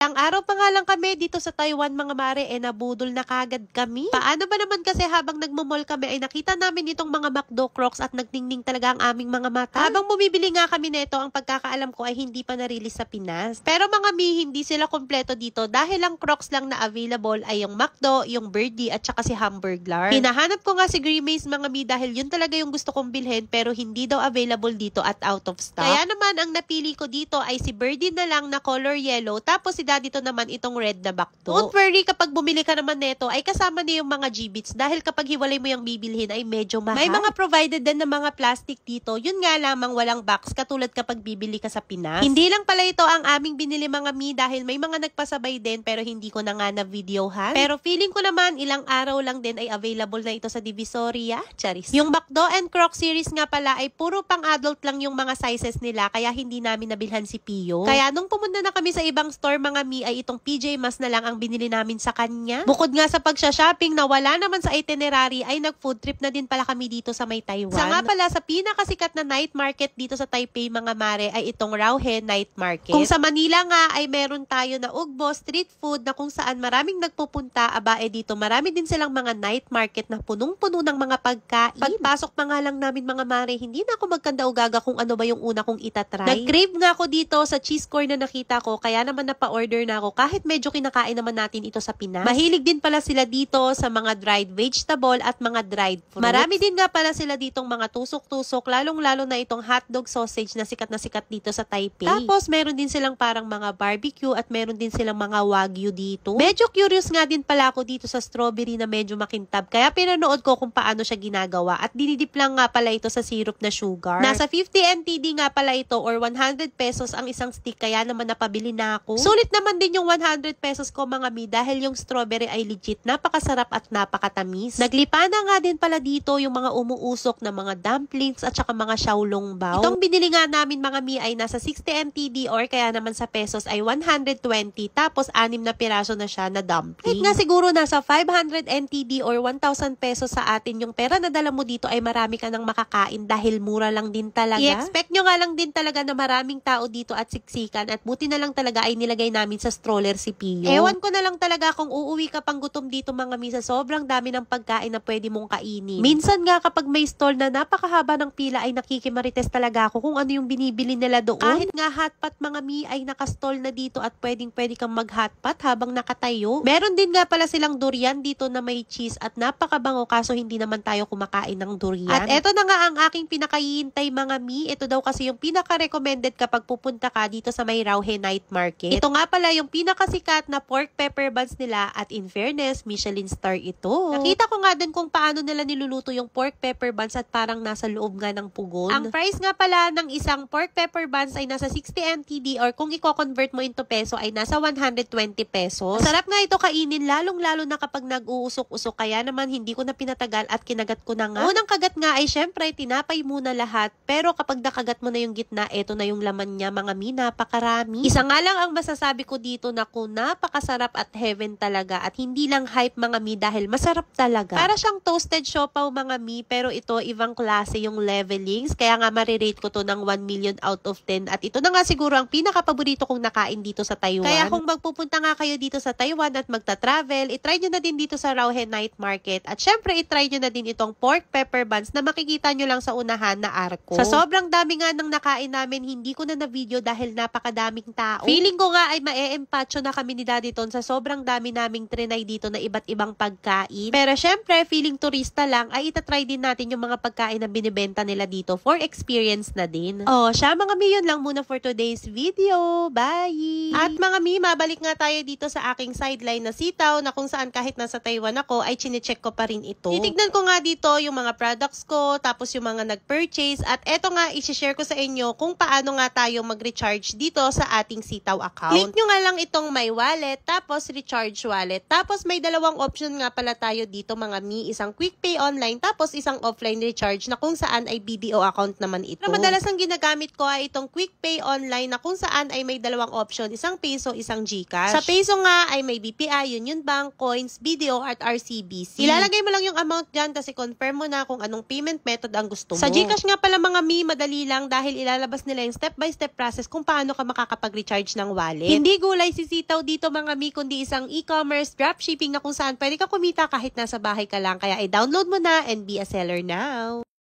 Isang araw pa nga lang kami dito sa Taiwan mga mare, nabudol na kagad kami. Paano ba naman kasi habang nagmamall kami ay nakita namin itong mga McDo Crocs at nagningning talaga ang aming mga mata. Habang bumibili nga kami nito, ang pagkakaalam ko ay hindi pa na-release sa Pinas. Pero mga mi, hindi sila kompleto dito dahil ang Crocs lang na available ay yung McDo, yung Birdie at saka si Hamburglar. Hinahanap ko nga si Grimace mga mi dahil yun talaga yung gusto kong bilhin pero hindi daw available dito at out of stock. Kaya naman ang napili ko dito ay si Birdie na lang na color yellow tapos si daddy to naman itong red na McDo. Don't worry, kapag bumili ka naman nito ay kasama na yung mga G-bits dahil kapag hiwalay mo yung bibilhin ay medyo mahal. May mga provided din na mga plastic dito. Yun nga lamang walang box katulad kapag bibili ka sa Pinas. Hindi lang pala ito ang aming binili mga mi dahil may mga nagpasabay din pero hindi ko na nga na videohan. Pero feeling ko naman ilang araw lang din ay available na ito sa Divisoria. Charis. Yung McDo and Crocs series nga pala ay puro pang adult lang yung mga sizes nila kaya hindi namin nabilhan si Pio. Kaya nung pumunta na kami sa ibang store mga mi ay itong PJ Masks na lang ang binili namin sa kanya. Bukod nga sa pagsha-shopping na wala naman sa itinerary ay nag-food trip na din pala kami dito sa may Taiwan. Sa nga pala sa pinakasikat na night market dito sa Taipei mga mare ay itong Rauhe Night Market. Kung sa Manila nga ay meron tayo na Ugbo street food na kung saan maraming nagpupunta, dito marami din silang mga night market na punong-puno ng mga pagkain. Pagpasok pa nga lang namin mga mare, hindi na ako magkanda-ugaga kung ano ba yung una kong itatry. Nag-crave nga ako dito sa cheese corn na nakita ko kaya naman napa-order na ako kahit medyo kinakain naman natin ito sa Pinas. Mahilig din pala sila dito sa mga dried vegetable at mga dried fruits. Marami din nga pala sila ditong mga tusok-tusok, lalong-lalo na itong hotdog sausage na sikat dito sa Taipei. Tapos meron din silang parang mga barbecue at meron din silang mga wagyu dito. Medyo curious nga din pala ako dito sa strawberry na medyo makintab kaya pinanood ko kung paano siya ginagawa at dinidip lang nga pala ito sa syrup na sugar. Nasa 50 NTD nga pala ito or 100 pesos ang isang stick kaya naman napabili na ako. Sulit naman din yung 100 pesos ko mga mi dahil yung strawberry ay legit napakasarap at napakatamis. Naglipa na nga din pala dito yung mga umuusok na mga dumplings at saka mga xiaolongbao. Itong binili nga namin mga mi ay nasa 60 NTD or kaya naman sa pesos ay 120 tapos 6 na piraso na siya na dumpling. Kahit nga siguro nasa 500 NTD or 1,000 pesos sa atin yung pera na dala mo dito ay marami ka nang makakain dahil mura lang din talaga. I-expect nyo nga lang din talaga na maraming tao dito at siksikan at buti na lang talaga ay nilagay namin sa stroller si Pio. Ewan ko na lang talaga kung uuwi ka pang gutom dito mga misa, sobrang dami ng pagkain na pwede mong kainin. Minsan nga kapag may stall na napakahaba ng pila ay nakikimarites talaga ako kung ano yung binibili nila doon. Kahit nga hotpot mga mi ay nakastall na dito at pwede kang mag-hotpot habang nakatayo. Meron din nga pala silang durian dito na may cheese at napakabango kaso hindi naman tayo kumakain ng durian. At eto na nga ang aking pinakahihintay mga mi. Ito daw kasi yung pinaka-recommended kapag pupunta ka dito sa may Rauhe Night Market. Ito nga pala yung pinakasikat na pork pepper buns nila at in fairness, Michelin star ito. Nakita ko nga din kung paano nila niluluto yung pork pepper buns at parang nasa loob nga ng pugon. Ang price nga pala ng isang pork pepper buns ay nasa 60 NTD or kung i-convert mo into peso ay nasa 120 pesos. Sarap nga ito kainin lalong-lalo na kapag nag-uusok-usok kaya naman hindi ko na pinatagal at kinagat ko na nga. Unang kagat nga ay syempre tinapay muna lahat pero kapag nakagat mo na yung gitna, eto na yung laman niya mga mi, napakarami. Isa nga lang ang masasabi ko dito na kung napakasarap at heaven talaga at hindi lang hype mga mi dahil masarap talaga. Para siyang toasted siopaw mga mi pero ito ibang klase yung levelings kaya nga marirate ko to ng 1 million out of 10 at ito na nga siguro ang pinaka-paborito kong nakain dito sa Taiwan. Kaya kung magpupunta nga kayo dito sa Taiwan at magta-travel, itry nyo na din dito sa Rauhe Night Market at syempre itry nyo na din itong pork pepper buns na makikita nyo lang sa unahan na arko. Sa sobrang dami nga ng nakain namin, hindi ko na na-video dahil napakadaming tao. Feeling ko nga ay ma-empacho na kami ni Daddy Ton sa sobrang dami naming trinay dito na iba't ibang pagkain. Pero syempre, feeling turista lang, ay itatry din natin yung mga pagkain na binibenta nila dito for experience na din. Oh, siya mga mi, yun lang muna for today's video. Bye! At mga mi, mabalik nga tayo dito sa aking sideline na sitaw na kung saan kahit nasa Taiwan ako ay chinecheck ko pa rin ito. Titignan ko nga dito yung mga products ko, tapos yung mga nag-purchase at eto nga, i-share ko sa inyo kung paano nga tayo mag-recharge dito sa ating sitaw account. Click nyo nga lang itong my wallet, tapos recharge wallet. Tapos may dalawang option nga pala tayo dito mga mi, isang quick pay online, tapos isang offline recharge na kung saan ay BDO account naman ito. Na madalas ang ginagamit ko ay itong quick pay online na kung saan ay may dalawang option, isang peso, isang GCash. Sa peso nga ay may BPI, Union Bank, Coins, BDO at RCBC. Ilalagay mo lang yung amount dyan kasi confirm mo na kung anong payment method ang gusto mo. Sa GCash nga pala mga mi, madali lang dahil ilalabas nila yung step-by-step process kung paano ka makakapag-recharge ng wallet. Hindi Hindi gulay sisitaw dito mga mi, kundi isang e-commerce dropshipping na kung saan pwede ka kumita kahit nasa bahay ka lang. Kaya i-download mo na and be a seller now.